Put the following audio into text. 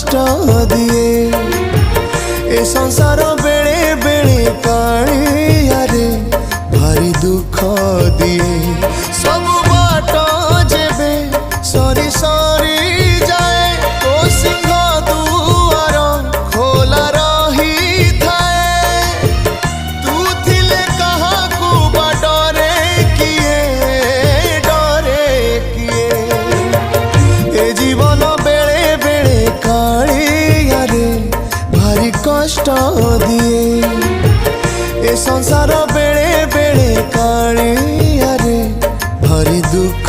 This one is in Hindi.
कष्ट दिए ए संसार बेले बेले कालिया रे भारी दुख दिए सब बाट जेबे सरी सरी जाए तो सिंह दुआर खोला रही थाए तू थिले कहा को डरे किए ए जीवन बेले बेले कालिया रे भारी कष्ट दिए ए संसार बेले बेले कालिया रे भारी दुख